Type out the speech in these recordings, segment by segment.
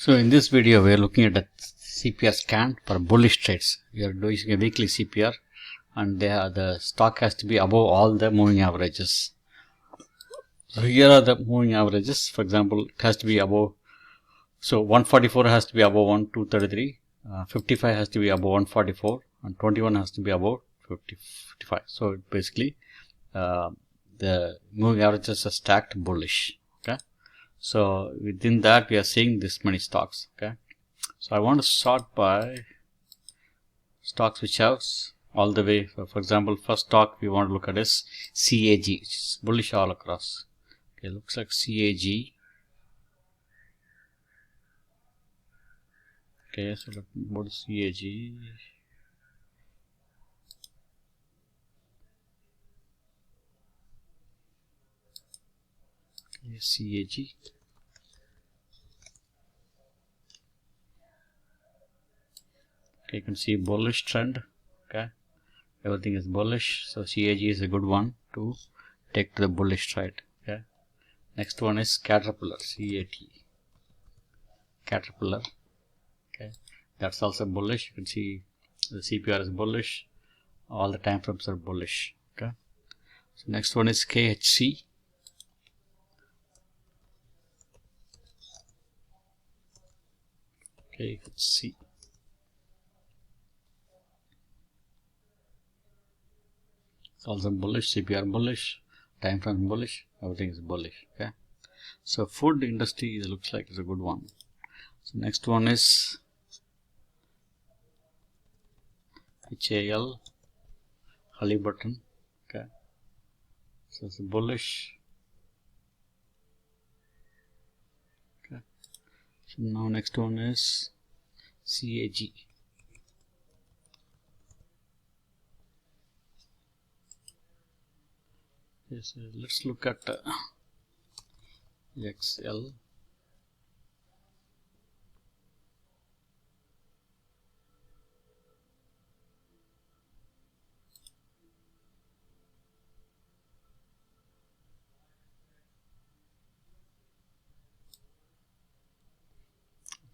So in this video we are looking at a CPR scan for bullish trades. We are doing a weekly CPR and the stock has to be above all the moving averages. So here are the moving averages. For example, it has to be above, so 144 has to be above 233, 55 has to be above 144 and 21 has to be above 55. So basically the moving averages are stacked bullish. Okay. So within that we are seeing this many stocks. Okay, so I want to sort by stocks which have all the way. So for example, first stock we want to look at is CAG, which is bullish all across. Okay, looks like CAG. Okay, so let me go to CAG. CAG. Okay, you can see bullish trend. Okay, everything is bullish, so CAG is a good one to take to the bullish trade. Okay, next one is Caterpillar, CAT, Caterpillar. Okay, that's also bullish. You can see the CPR is bullish, all the time frames are bullish. Okay, so next one is KHC. Okay, let's see. It's also bullish, CPR bullish, time frame bullish, everything is bullish. Okay, so food industry looks like it's a good one. So next one is HAL, Halliburton. Okay, so it's bullish. Okay, so now next one is CAG. Yes, let's look at XL.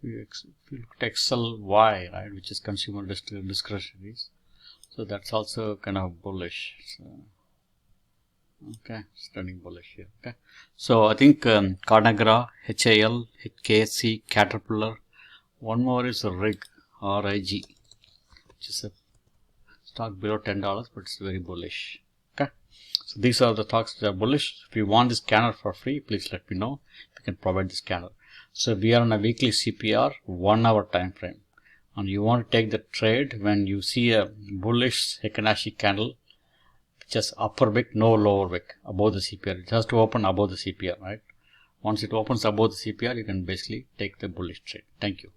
If you look at XLY, right, which is consumer discretionaries, so that's also kind of bullish. So, okay, it's turning bullish here. Okay, so I think Carnagra, HAL, KSC, Caterpillar. One more is RIG, RIG, which is a stock below $10, but it's very bullish. Okay, so these are the stocks that are bullish. If you want this scanner for free, please let me know. You can provide the scanner. So we are on a weekly CPR 1 hour time frame, and you want to take the trade when you see a bullish ashi candle, just upper wick, no lower wick, above the CPR. It has to open above the CPR, right? Once it opens above the CPR, you can basically take the bullish trade. Thank you.